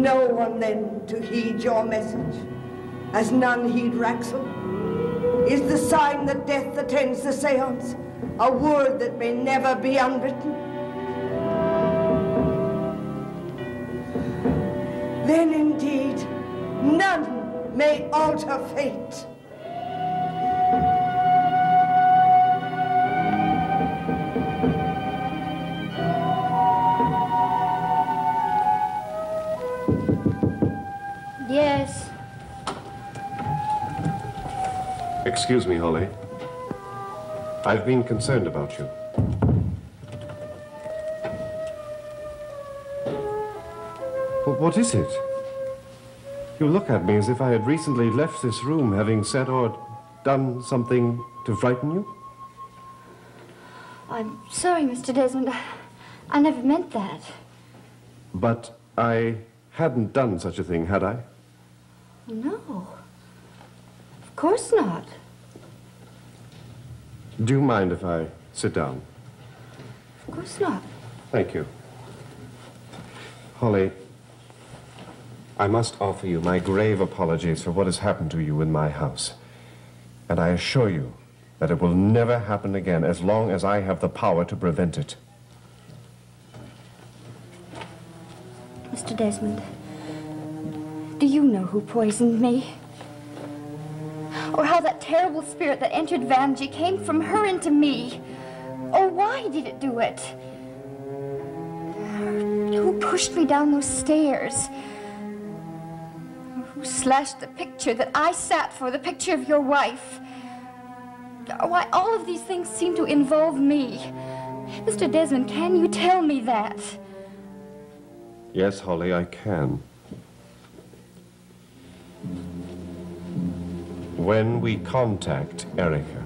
no one then to heed your message, as none heed Raxel? Is the sign that death attends the séance a word that may never be unwritten? Then indeed, none may alter fate. Yes. Excuse me, Holly. I've been concerned about you. What is it? You look at me as if I had recently left this room, having said or done something to frighten you. I'm sorry, Mr. Desmond. I never meant that. But I hadn't done such a thing, had I? No. Of course not. Do you mind if I sit down? Of course not. Thank you. Holly, I must offer you my grave apologies for what has happened to you in my house. And I assure you that it will never happen again as long as I have the power to prevent it. Mr. Desmond, do you know who poisoned me? Or how that terrible spirit that entered Vanjie came from her into me? Or why did it do it? Who pushed me down those stairs? Who slashed the picture that I sat for, the picture of your wife? Why, all of these things seem to involve me. Mr. Desmond, can you tell me that? Yes, Holly, I can. When we contact Erica.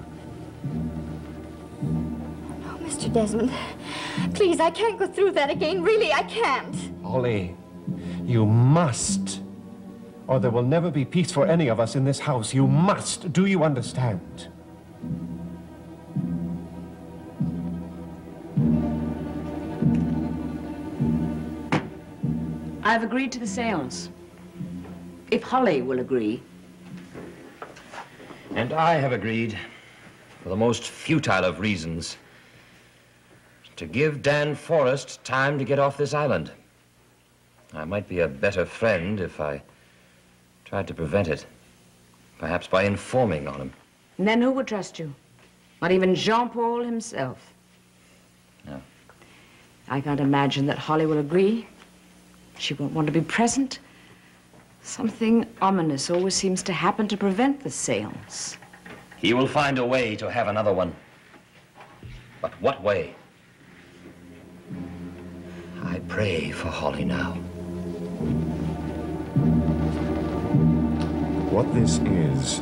Oh, Mr. Desmond, please, I can't go through that again. Really, I can't. Holly, you must. Or there will never be peace for any of us in this house. You must. Do you understand? I've agreed to the séance. If Holly will agree. And I have agreed, for the most futile of reasons, to give Dan Forrest time to get off this island. I might be a better friend if I tried to prevent it, perhaps by informing on him. And then who would trust you? Not even Jean-Paul himself. No. I can't imagine that Holly will agree. She won't want to be present. Something ominous always seems to happen to prevent the séance. He will find a way to have another one. But what way? I pray for Holly now. What this is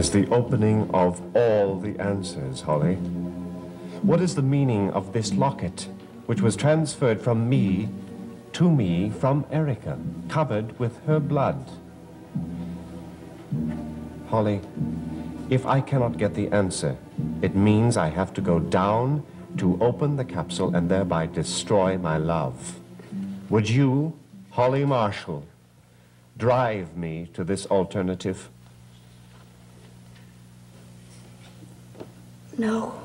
the opening of all the answers, Holly. What is the meaning of this locket, which was transferred from me to me from Erica, covered with her blood? Holly, if I cannot get the answer, it means I have to go down to open the capsule and thereby destroy my love. Would you, Holly Marshall, drive me to this alternative? No.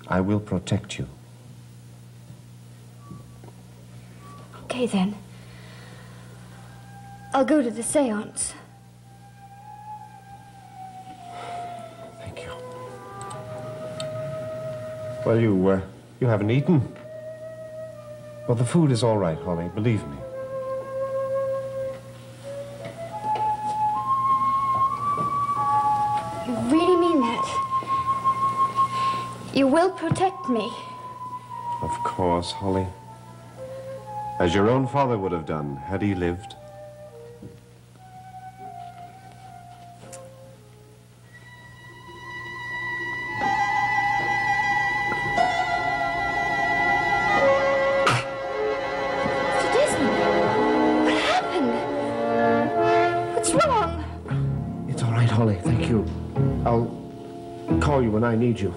I will protect you. Okay, then. I'll go to the séance. Thank you. Well, you haven't eaten. Well, the food is all right, Holly, believe me. You really mean that? You will protect me? Of course, Holly. As your own father would have done had he lived. Mr. Desmond, what happened? What's wrong? It's all right, Holly, thank you. I'll call you when I need you.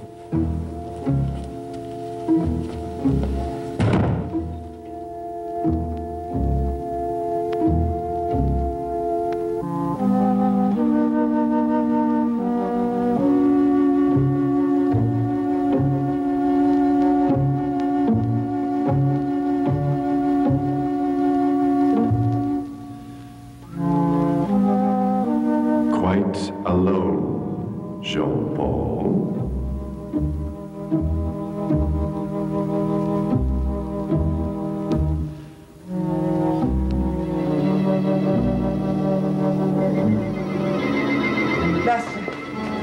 Master,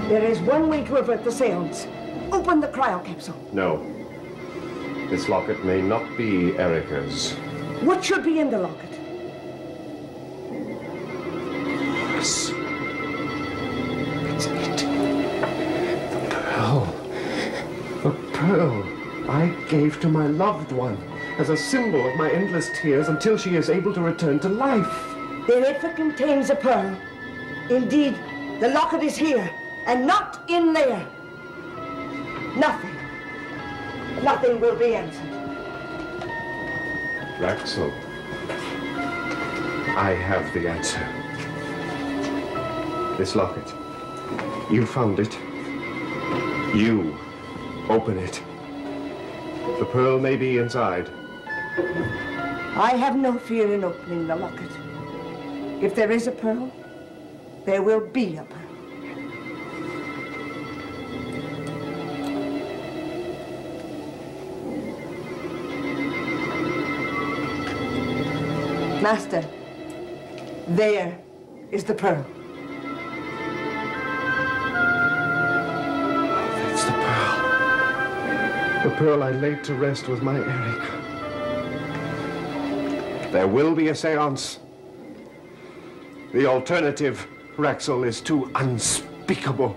there is one way to avert the seance. Open the cryo-capsule. No. This locket may not be Erica's. What should be in the locket? Yes. That's it. The pearl. The pearl I gave to my loved one as a symbol of my endless tears until she is able to return to life. Then if it contains a pearl, indeed, the locket is here and not in there. Nothing will be answered. Raxel, I have the answer. This locket. You found it. You open it. The pearl may be inside. I have no fear in opening the locket. If there is a pearl, there will be a pearl. Master, there is the pearl. That's the pearl. The pearl I laid to rest with my Erica. There will be a séance. The alternative, Raxel, is too unspeakable.